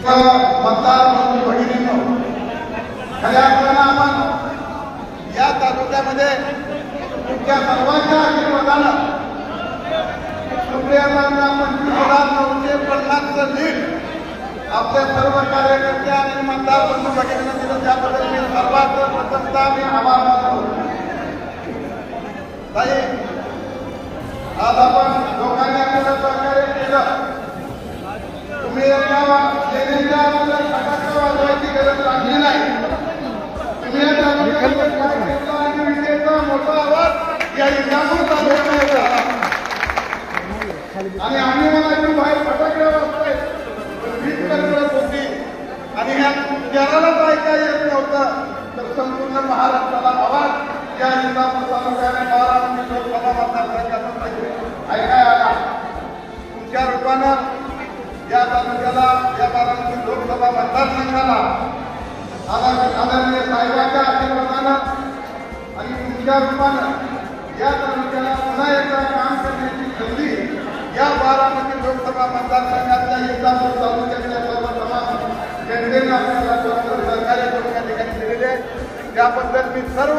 मतदार बंधू भगिनींनो, खऱ्या अर्थानं आपण या तालुक्यामध्ये तुमच्या सर्वांच्या आशीर्वादानं सुप्रियातांना 25,950चं लीड आपल्या सर्व कार्यकर्ते आणि मतदार बंधू भगिनींना दिलं, त्याबद्दल मी सर्वात प्रथमतः मी आभार मानतो. ताई, आज आपण लोकांनी आपल्याला सहकार्य केलं. तुम्ही एका सेनेच्या फटाके वाजवायची गरज लागली नाही. तुम्ही आणि विजेचा मोठा आवाज या इंदापूर तालुक्यात झाला आणि आम्ही म्हणायचो बाहेर फटाके वाजताय, वीज कडकडत होती आणि ह्या जनालाच ऐकायला येत नव्हतं. तर संपूर्ण महाराष्ट्राला आवाज या इंदापूर तालुक्याने 12 लोकसभा मतदारसंघाचा ऐकायला आला. तुमच्या रूपानं या तालुक्याला, या 12 लोकसभा मतदारसंघाला आदरणीय साहेबांच्या आशीर्वादानं आणि तुमच्या रूपानं या तालुक्याला पुन्हा एकदा काम करण्याची संधी या 12 लोकसभा मतदारसंघातल्या इंदापूर तालुक्यातल्या सर्व तमाम जनतेने आपल्याला सहकार्य करून या ठिकाणी दिलेले आहे. त्याबद्दल मी सर्व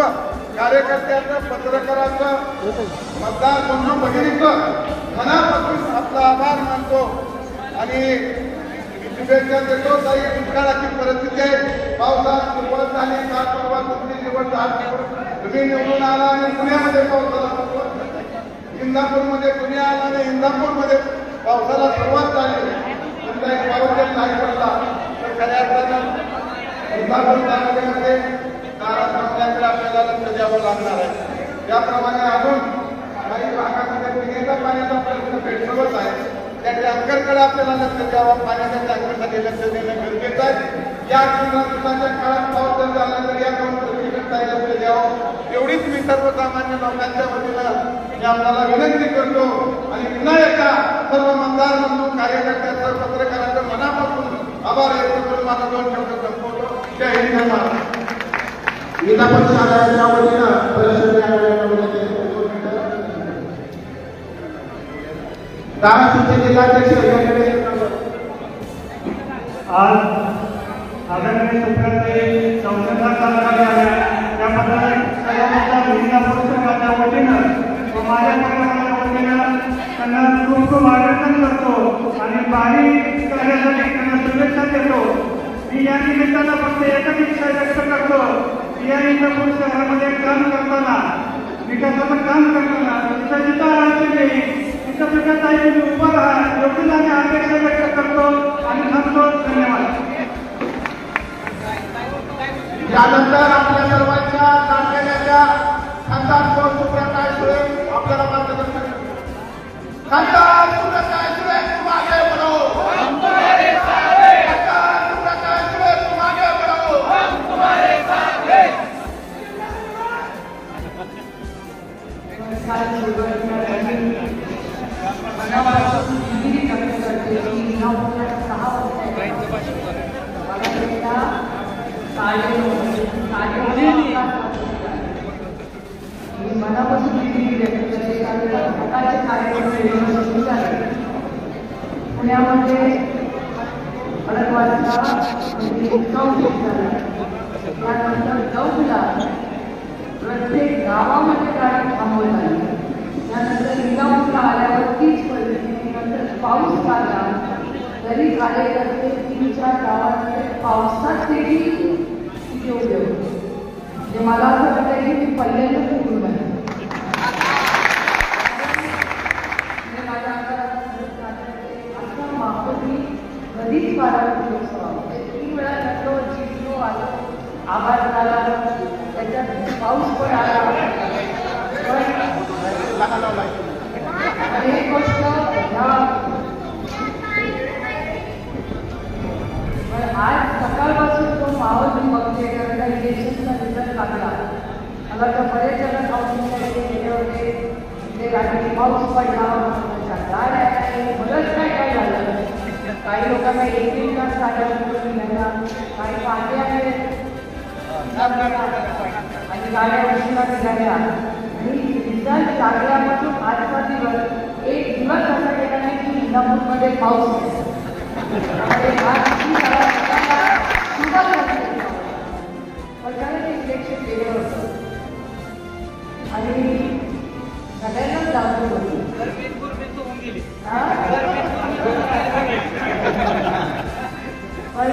कार्यकर्त्यांचं, पत्रकारांचं, मतदार बंधू भगिनींचं मनापासून आपला आभार मानतो आणि शुभेच्छा देतो. ताई, दुष्काळाची परिस्थिती आहे, पावसात सुरुवात झाली, काल परवा तुमची निवड झाली, तुम्ही निवडून आला आणि पुण्यामध्ये पावसाला सुरुवात झाली. इंदापूरमध्ये पुणे आला आणि इंदापूरमध्ये पावसाला सुरुवात झाली. तुमचा एक पाऊस नाही पडला तर खऱ्या अर्थानं इंदापूर तालुक्यामध्ये आपल्याकडे आपल्याला लक्ष द्यावं लागणार आहे. त्याप्रमाणे अजून काही भागामध्ये पिण्याच्या पाण्याचा प्रश्न भेडसावत आहे. त्या टँकरकडे आपल्याला लक्ष द्यावं, पाण्याच्या टँकरसाठी लक्ष देणं गरजेचं आहे. या 15 दिवसाच्या काळात पाऊस जर झाला तर या 2 गोष्टींकडे लक्ष द्यावं, एवढीच मी सर्वसामान्य लोकांच्या वतीनं मी आपल्याला विनंती करतो. आणि पुन्हा एकदा सर्व मतदार बंधू, कार्यकर्त्यांचं, पत्रकारांचं मनापासून आभार व्यक्त करून माझा 2 शब्द संपवतो. जय हिंद, जय महाराष्ट्र. इंदापूर शहराच्या वतीनं धाराशिवचे जिल्हाध्यक्ष आज आदरणीय सुप्रियाताई चौथ्यांदा कार्यक्रम आल्या, त्याबद्दल सर्व इंदापूर शहराच्या वतीनं व माझ्या परिवाराच्या वतीनं त्यांना खूप खूप अभिनंदन करतो आणि भावी कार्यासाठी त्यांना शुभेच्छा देतो. मी या निमित्तानं फक्त एकच इच्छा व्यक्त करतो की या इंदापूर शहरामध्ये काम करताना, विकासाचं काम करताना जिथं जिथं अडचण येईल तिथं सुप्रियाताई तुम्ही उभं राहा, एवढीच आम्ही अपेक्षा व्यक्त करतो आणि थांबतो. धन्यवाद. यानंतर आपल्या सर्वांच्या नाट्याच्या खासदार सुप्रियाताई सुळे आपल्याला मार्गदर्शन खासदार सुप्रियाताई सुळे, तुम आगे बढ़ो, हम तुम्हारे साथ हैं. खासदार सुप्रियाताई सुळे, तुम आगे बढ़ो, हम तुम्हारे साथ हैं. मनापासून पुण्यामध्ये खडकवासला त्यानंतर चौकला प्रत्येक गावामध्ये गाडी थांबवत आली. त्यानंतर इंदापूरला आल्यावर तीच परिस्थिती. नंतर पाऊस आला तरी कार्यकर्ते 3-4 गावांमध्ये पावसात देखील येऊ देऊ. म्हणजे मला असं वाटतं की मी पहिल्यांदाच निवडून आले. माझ्या असं माहोल मी कधीच बारामती लोकसभा 3 वेळा लढलो, जिंकलो, आलो, आभार झाला, त्याच्यात पाऊस पण आला. पण एक गोष्ट आज सकाळपासून तो माहोल मी बघते, कारण का इलेक्शनचा रिझल्ट लागला. मला तर बरेच जण काउन्सिलला गेले होते, ते रात्री पाऊस पडला, बरंच काय झालं. काही लोकांना 1-1 तास गाड्या उतरून निघाल्या, काही पाट्या आणि गाड्या उशिरा निघाल्या. आणि रिझल्ट लागल्यापासून आजचा दिवस एक दिवस असा गेला नाही की इंदापूरमध्ये पाऊस. त्यामुळे हा किती सारा सगळ्यांना सुरुवात झाली. पण त्याने ते इलेक्शन केलं होतं आणि सगळ्यांनाच दाखवलं होतं. पण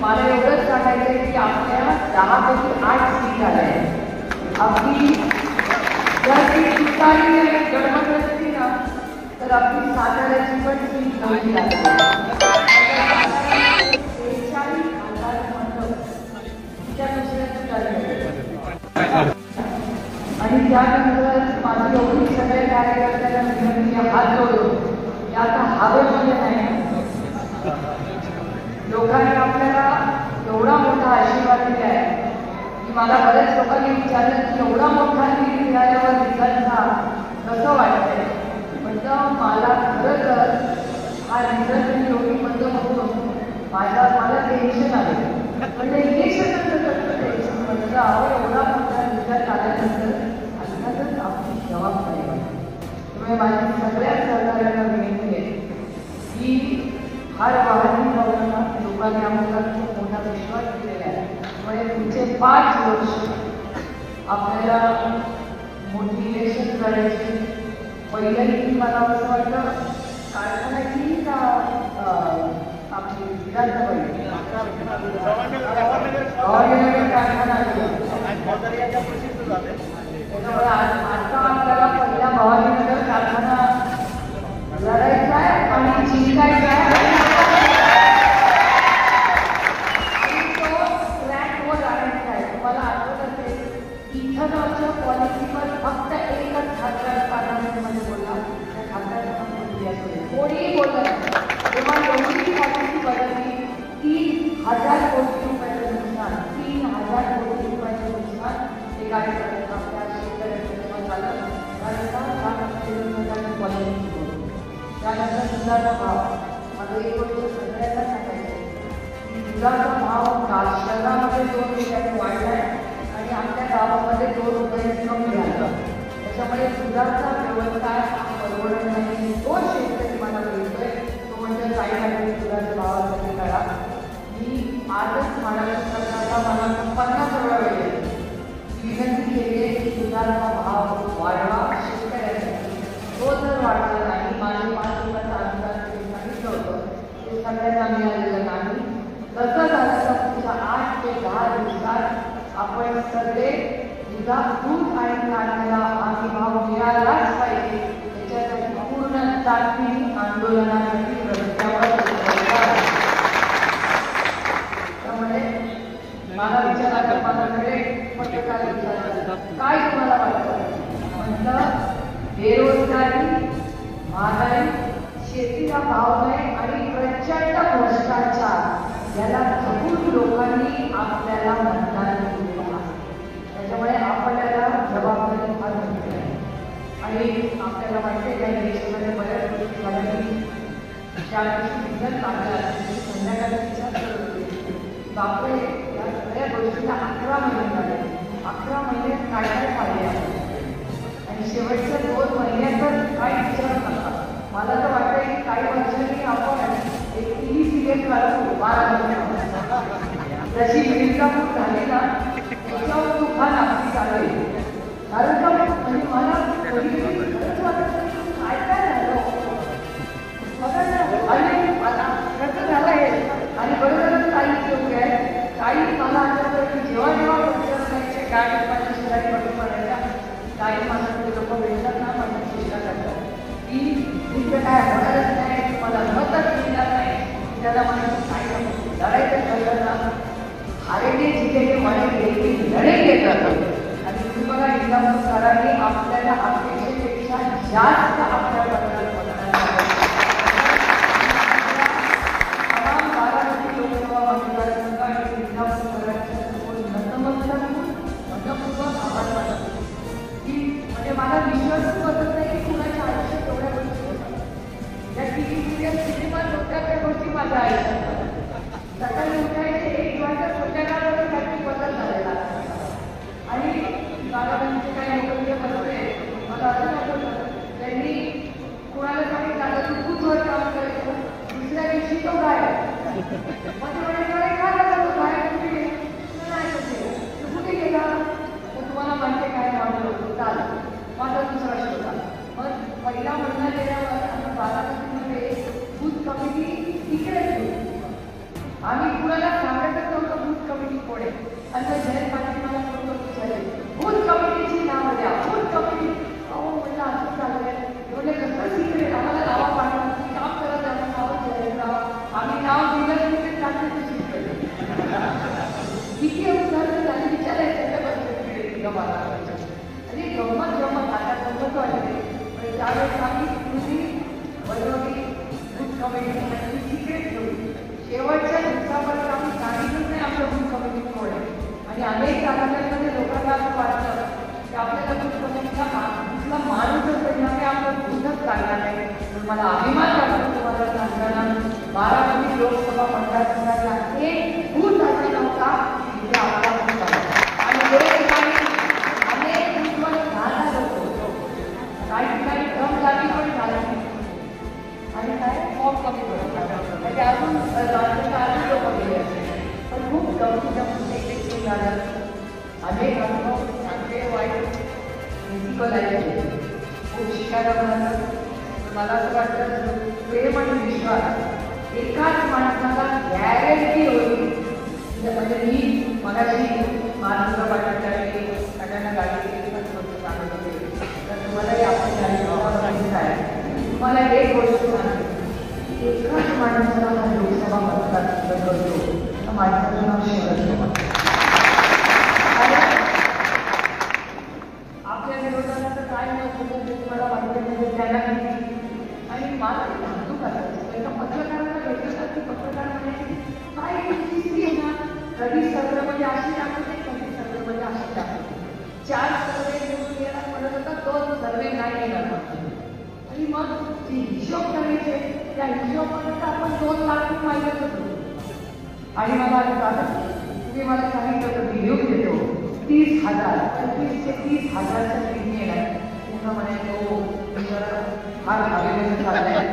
मला एवढंच सांगायचं आहे की आपल्या 10पैकी 8 सीट आल्या आहेत. आपली जर ती तुतारी आणि गडबड असती ना तर आपली साताऱ्याची पण सीट नव्हती लागली. 43,000 मतं त्या दुसऱ्या तुतारी. आणि त्यानंतर माझी एवढी सगळ्या कार्यकर्त्यांना विनंती हात जोडून की आता हवेमध्ये नाही. लोकांनी आपल्याला एवढा मोठा आशीर्वाद दिला आहे की मला बऱ्याच लोकांनी विचारलं की एवढा मोठा निधी मिळाल्यावर रिझल्टचा कसं वाटतंय. म्हटलं मला खरं तर हा रिझल्ट एवढी मतं बघून मला टेन्शन आलं. म्हणजे इलेक्शननंतर कसं टेन्शन म्हटलं अहो एवढा मोठा रिझल्ट आल्यानंतर अर्थातच आपली जबाबदारी वाटते. त्यामुळे माझी सगळ्या सहकार्यांना विनंती आहे की हर वाहनी प्रवाहांना लोकांनी आम्हाला खूप मोठा विश्वास दिलेला आहे. त्यामुळे पुढचे 5 वर्ष आपल्याला मोठी इलेक्शन करायची. पहिल्याही मला असं वाटतं कारखान्याची का आपली विधानसभा कारखाना त्याच्यामुळे आता आपल्याला पहिला भवानीनगर कारखाना लढायचा आहे आणि जिंकायचा आहे. तुम्हाला आठवत असेल इथेनॉलच्या पॉलिसीवर फक्त एकच खासदार पार्लमेंटमध्ये बोलला. त्या खासदारांना कोणीही बोललं तेव्हा एवढी पॉलिसी बदलली. 3,000 कोटी रुपयाचं नुकसान 3,000 कोटी रुपयाचं नुकसान ते कार्यकर्ते आपल्या शेतकऱ्यांच्या झालं. त्यानंतर पॉलिसी बोलली. त्यानंतर दुधाचा भाव माझं एक गोष्ट सगळ्यांना सांगायचं की दुधाचा भाव शहरामध्ये 2 रुपयाने वाढला आहे आणि आपल्या गावामध्ये 2 रुपयाने कमी झाला. त्याच्यामुळे दुधाचा व्यवसाय परवडत नाही. तो शेतकरी मला मिळतोय तो म्हणजे काही दुधाच्या भावात कमी करा. मी आजच महाराष्ट्र सरकारला मला 50 वेळा विनंती केली आहे की दुधाचा भाव वाढवा शेतकऱ्यांसाठी. तो जर वाढला नाही माझे 5 रुपयाचा अनुदान सांगितलं होतं ते सगळ्यांना मिळालेलं नाही. तसं झालं तर पुढच्या 8 ते 10 दिवसात आपण सगळे दूध आणि कांद्याला हमी भाव मिळालाच पाहिजे. त्याच्यासाठी पूर्ण ताकदीने आंदोलनासाठी रस्त्यावर त्यामुळे मला विचारायला माझ्याकडे पत्रकार विचारलं काय तुम्हाला वाटतं. म्हटलं बेरोजगारी महागाई शेतीला भाव नाही आणि प्रचंड भ्रष्टाचार याला जपून लोकांनी आपल्याला मतदान केलेलं आहे. त्याच्यामुळे आपल्याला जबाबदारी फार मोठी आहे. आणि आपल्याला माहिती आहे की देशामध्ये बऱ्याच गोष्टी झाल्या. त्या दिवशी रिझल्ट लागला संध्याकाळी विचार करत होते बापरे या सगळ्या गोष्टीला 11 महिने झाले. 11 महिन्यात काय काय पाहिजे आणि शेवटच्या 2 महिन्यातच काय विचार करतात. मला तर वाटतं की काही वर्षांनी आपण एक टीव्ही सिरियल काढू 12 जशी मिर्जापूर झाली ना त्याच्यावर तुफान आपली चालू. कारण का म्हणजे मला खरंच वाटत काय काय झालं बघा ना. आणि कसं झालं आहे आणि बरोबर काही योग्य आहे. काही मला आठवतं जेव्हा जेव्हा करायचे काय माझ्या शेजारी बघून पडायच्या काही माझ्याकडे लोक भेटतात ना माझ्या चेष्टा करतात की इथे काय होणारच नाही मला मतच मिळणार नाही. त्याला मला काय लढायचं ठरलं ना हारेने जिथे मला लढाई घेत राहतात. आणि तुम्ही बघा इंग्रजांनी आपल्याला अपेक्षेपेक्षा जास्त आपल्या तमाम बारामती लोकसभा मतदारसंघ आणि इंग्रजांच्या नतमस्तक मनपूर्वक आभार मानतो की म्हणजे मला विश्वासच बसत नाही की कुणाच्या आयुष्यात एवढ्या गोष्टी होतात. या टीव्ही सिरियल सिनेमा होत्या त्या गोष्टी माझ्या आयुष्यात सकाळी उठायचे 1 वाजता संध्याकाळपर्यंत काहीतरी बदल झालेला आणि बारामतीचे काही लोक जे बसले मला असं वाटतं त्यांनी मला अभिमान वाटतो तुम्हाला सांगताना बारामती लोकसभा मतदारसंघाचा एक बूथ असा नव्हता तिथे आम्हाला होता आणि हे ठिकाणी अनेक बूथवर झाला होतो काही ठिकाणी दम जागी पण झाली आणि काय फॉर्म कमी पडत म्हणजे अजून राज्यात लोक गेले असते पण खूप गमतीचं इलेक्शन झालं अनेक अनुभव चांगले वाईट प्रिन्सिपल आहे खूप शिकायला मिळालं मला असं वाटतं प्रेम आणि विश्वास एकाच माणसाला गॅरंटी होती म्हणजे मी मगाशी महाराष्ट्र पाठवण्यासाठी सगळ्यांना गाडी केली सांगत होते तर तुम्हालाही आपण गाडी आहे तुम्हाला एक गोष्ट सांगते एकाच माणसाला हा लोकसभा मतदार करतो तर माणसाचं नाव शरद आपल्या विरोधाला तर काय नव्हतं ते तुम्हाला वाटतं म्हणजे त्याला आणि मला ते धाकधूक करायचं एका पत्रकारांना भेटलं तर ती पत्रकार म्हणायची काय स्त्री आहे ना कधी सगळं अशी दाखवते कधी सगळं अशी दाखवते 4 सर्वे निवडून येणार म्हणत होता 2 सर्वे नाही येणार आणि मग जी हिशोब करायचे त्या हिशोबामध्ये तर आपण 2 लाख माहिती होतो आणि मला आता तुम्ही मला सांगितलं होतं मी लिहून देतो 30,000 25 ते 30,000च्या ट्रेन येणार पुन्हा म्हणायचो फार हवेमध्ये चाललंय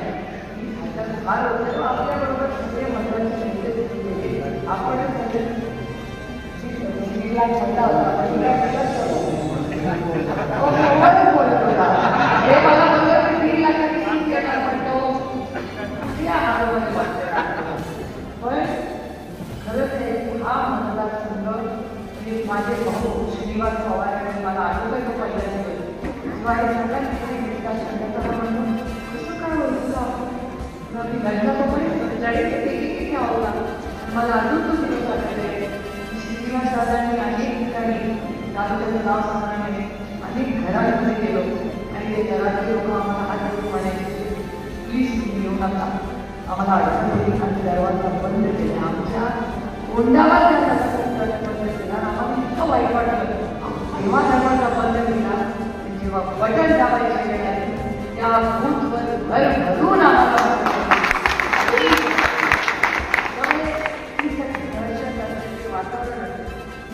फार होतं आपल्याबरोबर सगळे महत्वाचे नेते आपण छोटा बोलत होता हे मला बोललं की 3 लाखाची सीट येणार म्हणतो या हातामध्ये वाटतं पण खरंच आहे हा मतदारसंघ म्हणजे माझे भाऊ श्रीनिवास पवार यांनी मला आठवतं तो पहिल्यांदा शिवाय सगळ्यांनी म्हणून कसं काय होतं मी गणपतीपर्यंत जडी आवडला मला अजून तो दिवस आठवते श्रीनिवास दादांनी अनेक ठिकाणी तालुक्याचं नाव सांगण्याने अनेक घरांमध्ये गेलो आणि ते घरातले लोक आम्हाला हात देऊन म्हणायचे प्लीज तुम्ही येऊ नका आम्हाला अडचण होती आणि दरवाजा बंद केला आमच्या कोंडावर दरवाजा बंद केला आम्हाला इतकं वाईट वाटलं तेव्हा दरवाजा बंद केला जेव्हा बटन दाबायचे वेळेला त्या बूथवर भर भरून आम्हाला वातावरण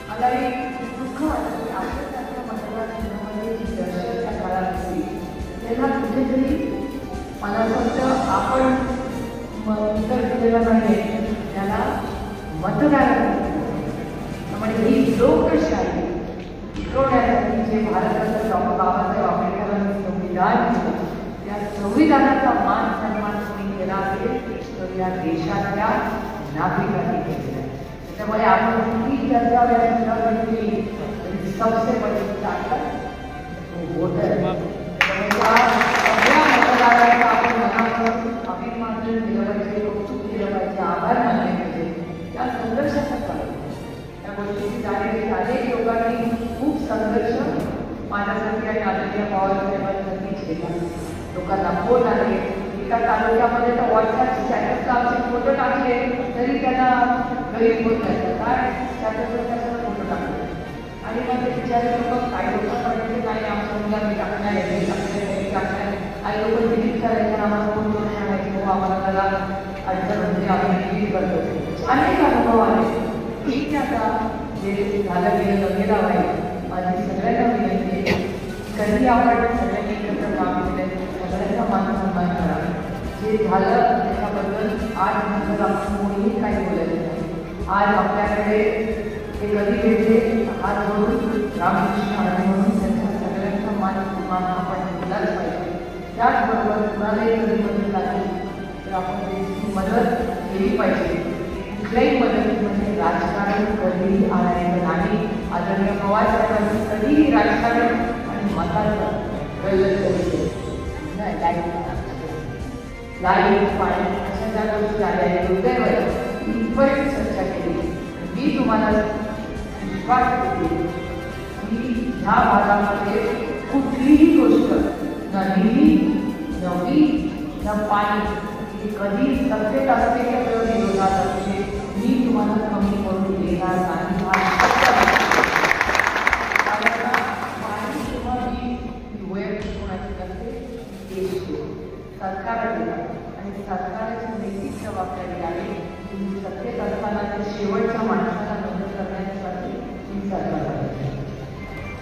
मलाही दुःख वाटतं की आपल्यासारख्या मतदारसंघामध्ये जी दर्शक त्या काळात होती त्यांना कुठेतरी मला असं वाटतं आपण उत्तर दिलेलं नाही त्याला मतदार त्यामुळे ही लोकशाही टिकवण्यासाठी जे भारताचं डॉक्टर बाबासाहेब आंबेडकरांनी संविधान दिलं त्या संविधानाचा मान सन्मान कोणी केला असेल तर या देशातल्या नागरिकांनी केलेला आहे त्यामुळे आपण किती चर्चा केली तरी सबसे बड़ी ताकद वोटर सगळ्या मतदारांचा आपण मनापासून अभिमान केलं पाहिजे कौतुक केलं पाहिजे आभार मानले पाहिजे त्या संघर्षाचा काळ त्या गोष्टीची जाणीव अनेक लोकांनी खूप संघर्ष माझ्यासाठी आणि आदरणीय पवारसाहेबांसाठी केला लोकांना फोन आले एका तालुक्यामध्ये तर व्हॉट्सअप स्टॅटसला आमचे फोटो टाकले तरी त्यांना गरीब होत जायचं काय स्टॅटसवर त्याचा फोटो टाकले आणि मग ते विचारे लोक काही लोक म्हणायचे नाही आमच्या मुलांनी टाकणार यांनी टाकणार काही लोक डिलीट करायचे आम्हाला फोटो नाही आणायचे हो आम्हाला त्याला अडचण होते आम्ही डिलीट करतो अनेक अनुभव आले ठीक आता जे झालं गेलं गेला आहे माझी सगळ्यांना विनंती आहे कधी आपण सगळ्यांनी एकत्र काम केलं सगळ्यांचा मान सन्मान करा जे झालं त्याच्याबद्दल आज नंतर आपण कोणीही काही बोलायचं नाही आज आपल्याकडे हे कधी भेटले हात जोडून रामकृष्ण हरी म्हणून त्यांच्या सगळ्यांचा मान सन्मान आपण केलाच पाहिजे त्याचबरोबर कुणालाही कधी मदत लागली तर आपण त्याची मदत केली पाहिजे कुठल्याही मदतीमध्ये राजकारण कधीही आणायचं नाही आदरणीय पवार साहेबांनी कधीही राजकारण आणि मताचं गल्लत केली लाईट पाणी अशा ज्या गोष्टी आल्या दुर्दैवाने इथपर्यंत चर्चा केली मी तुम्हाला विश्वास देते की ह्या भागामध्ये कुठलीही गोष्ट न निधी न वीज न पाणी ही कधी सत्तेत असलेल्या विरोधात असते मी तुम्हाला कमी करून देणार नाही पाणी किंवा वीज ही वैयक्तिक कोणाची नसते सरकार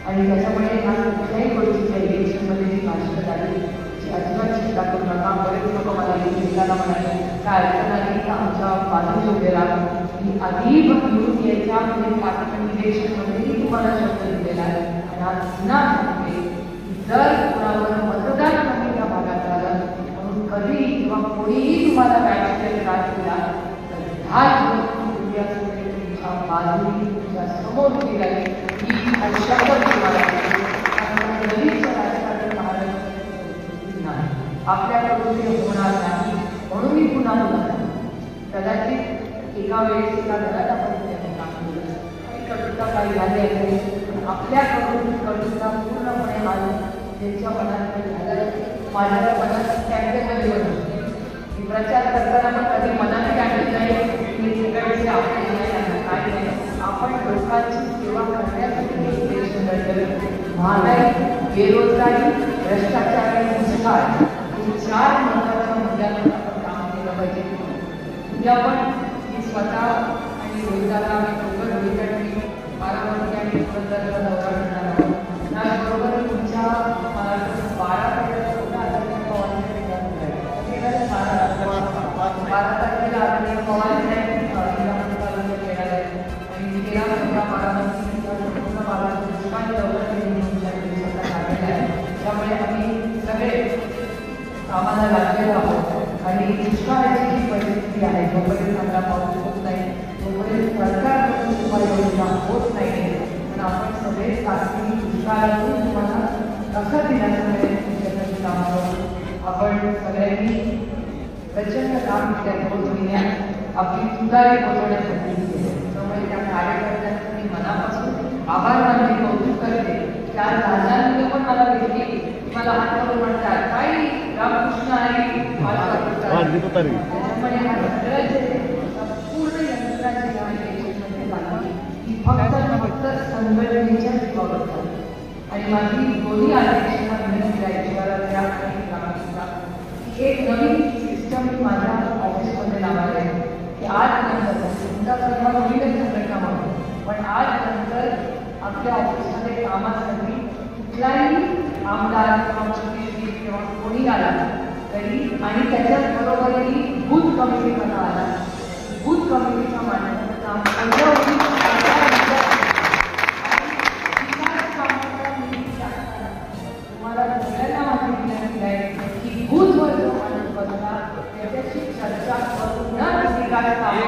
आणि त्याच्यामुळे ह्या कुठल्याही गोष्टीच्या इलेक्शनमध्ये जी भाषण झाली ती अजिबात चिंता करू नका. बरेच लोक मला जिल्ह्याला म्हणाले काय अडचण आली तर आमच्या बाजूने उभे राहा. मी आधी निवडून यायच्या म्हणजे पार्लमेंट इलेक्शनमध्येही तुम्हाला शब्द दिलेला आहे आणि आज पुन्हा सांगते की जर कोणावर मतदान कमी त्या भागात झालं म्हणून कधी किंवा कोणीही तुम्हाला राजकीय त्रास दिला तर ह्या तुमच्या बाजूने तुमच्या समोर उभी राहील ही शब्द तुम्हाला कधीच राजकारण नाही. आपल्याकडून ते होणार नाही म्हणून मी पुन्हा बोलत कदाचित एका वेळेस एका घरात आपण काम केलं आणि कविता काही झाली असेल आपल्याकडून कविता पूर्णपणे आली त्यांच्या मनात झालं. माझ्या मनात कॅम्पेन बनवली मी प्रचार करताना पण कधी मनात कॅम्पेन नाही मी तिकडचे आपले काय नाही आपण लोकांची सेवा करण्यासाठी इलेक्शन लढलं. महागाई बेरोजगारी भ्रष्टाचार आणि दुष्काळ हे 4 महत्त्वाच्या मुद्द्यांवर आपण काम केलं पाहिजे. उद्या पण मी स्वतः आणि रोजगारला आम्ही दोघं रोजगारी बारामती आणि पुरंदरचा दौरा करणार आहोत. त्याचबरोबर तुमच्या मला 12 तारखेला आदरणीय पवार येणार आहे आणि गेला पंधरा बारामती पूर्ण भागात दुष्काळ दौरा त्यामुळे आम्ही सगळे कामाला लागलेलो आहोत आणि दुष्काळाची जी परिस्थिती आहे जोपर्यंत चांगला पाऊस होत नाही तोपर्यंत सरकारकडून उपाययोजना होत नाही पण आपण सगळे ताकदी दुष्काळातून तुम्हाला कसं दिलासा मिळेल तुमच्यासाठी काम करू. आपण सगळ्यांनी प्रचंड काम केलं 2 महिन्यात आपली तुतारी पोहोचवण्यासाठी त्यामुळे त्या कार्यकर्त्यांचं मी मनापासून आभार मानणे कौतुक करते. त्या राजांनी पण मला भेटली मला हात करून म्हणतात काही रामकृष्ण आणि त्याच्यामुळे हा सगळं जे संपूर्ण यंत्राची ही फक्त संघटनेच्या जीवावर झाली आणि माझी दोन्ही अध्यक्षांना विनंती आहे ईश्वराच्या आणि रामकृष्णा की एक नवीन सिस्टम माझ्या ऑफिसमध्ये लावायला आहे की आज नंतर तुमचा सन्मान होईलच संघटना म्हणून पण आज नंतर आपल्या ऑफिसमध्ये कामासाठी कुठलाही आमदार किंवा मंत्री किंवा कोणी आला तरी आणि त्याच्याच बरोबरही बूथ कमिटीचा आला बूथ कमिटीच्या माणसाचं काम तुम्हाला सगळ्यांना माझी विनंती आहे की बूथवर जो माणूस बसला त्याच्याशी चर्चा करूनच विकास कामं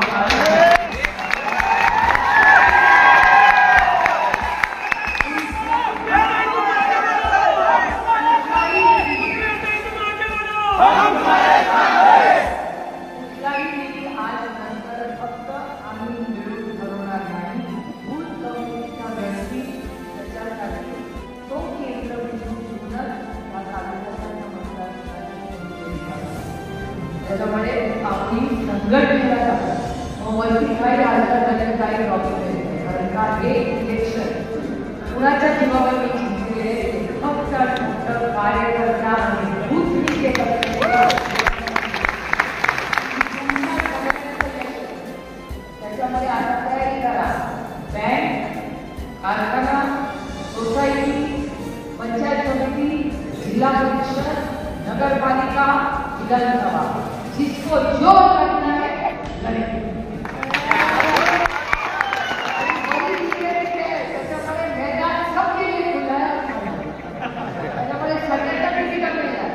त्याच्यामुळे आपली संघटनेला वरती काही राजकारणाचे काही प्रॉब्लेम नाही कारण का हे इलेक्शन कुणाच्या जीवावर मी जिंकलेले फक्त कार्यकर्ता आणि बूथ त्याच्यामध्ये आता तयारी करा. बँक कारखाना सोसायटी पंचायत समिती जिल्हा परिषद नगरपालिका विधानसभा जिसको जो करना है लड़े. त्याच्यामुळे मैदान सबके लिए खुला है. त्याच्यामुळे सगळ्यांना तिकीट मिळणार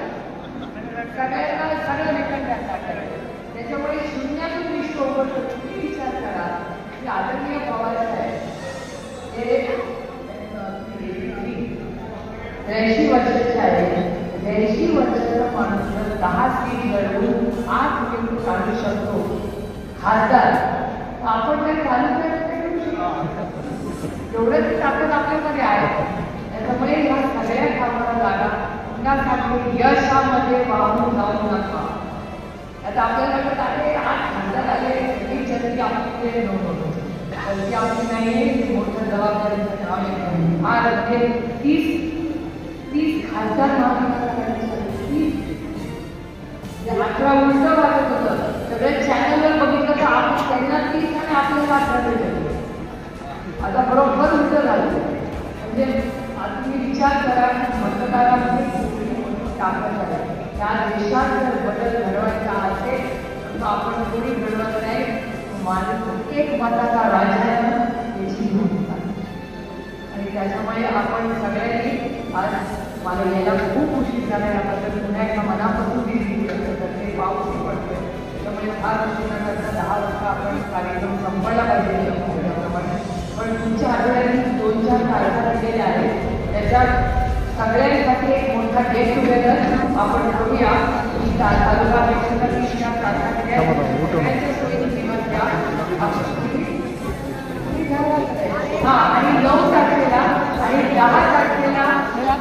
सगळ्यांना सगळं विकत टाकतात. त्याच्यामुळे शून्यातून विश्व उघडतो. तुम्ही विचार करा की आदरणीय पवार साहेब हे 83 वर्षाचे आहे. 80 वर्षाचा माणूस 10 सीट लढवून 8 मिनिट काढू शकतो खासदार आपण काही चालू शकतो एवढंच ताकद आपल्यामध्ये आहे. त्याच्यामुळे या सगळ्या कामाला जागा पुन्हा यशामध्ये वाहून जाऊ नका. आता आपल्याला वाटत आहे 8 खासदार आले ही जनती आपली नव्हतं तर आपली नाही मोठ्या जबाबदारीचं काम आहे. आज 30 खासदार महाराष्ट्रात 18 उलट वाटत होतं. सगळ्या चॅनलवर बघितलं तर आपण त्यांना 30 आणि आपल्याला 18 भेटले. आता बरोबर उलट झालं म्हणजे आता तुम्ही विचार करा की मतदारामध्ये किती ताकद आहे. या देशात जर बदल घडवायचा असेल तर आपण कोणी घडवत नाही, माणूस एक मताचा राजा याची भूमिका. आणि त्याच्यामुळे आपण सगळ्यांनी आज मला यायला खूप उशीर झाला, याबद्दल पुन्हा एकदा मनापासून ते पाऊस पडतोय त्यामुळे फार उशीर न करता 10 वाजता आपण कार्यक्रम संपवला पाहिजे त्याप्रमाणे. पण तुमच्या आठवड्याने 2-4 कार्यक्रम केले आहेत, त्याच्यात सगळ्यांसाठी एक मोठा गेट टुगेदर आपण करूया. तालुका अध्यक्षांच्या प्रार्थना केल्या सोयीची दिवस द्या. हां, आणि 9 तारखेला आणि 10 तारखेला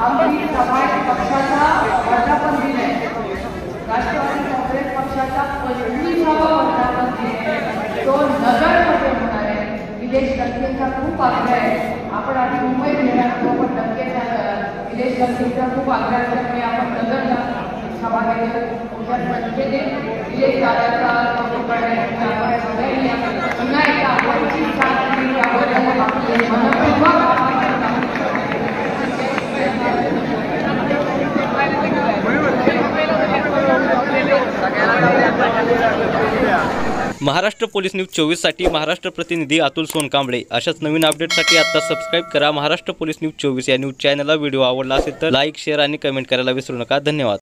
आम्ही समाज पक्षाचा वर्धापन दिन आहे. राष्ट्रवादी काँग्रेस पक्षाचा 25वा वर्धापन दिन आहे. तो नगरमध्ये होणार आहे. निलेश लंकेचा खूप आग्रह आहे. आपण आधी मुंबईत घेणार होतो, पण लंकेचा निलेश लंकेचा खूप आग्रह असल्यामुळे आपण नगरला सभा घेतली. उद्या संख्येने निलेश दादाचा कौतुक करण्यासाठी आपण सगळ्यांनी पुन्हा एकदा आपणची साथ दिली त्याबद्दल आपले मनपूर्वक महाराष्ट्र पोलीस न्यूज 24 साठी महाराष्ट्र प्रतिनिधी अतुल सोनकांबळे. अशाच नवीन अपडेटसाठी आता सबस्क्राईब करा महाराष्ट्र पोलीस न्यूज 24 या न्यूज चॅनलला. व्हिडिओ आवडला असेल तर लाईक, शेअर आणि कमेंट करायला विसरू नका. धन्यवाद.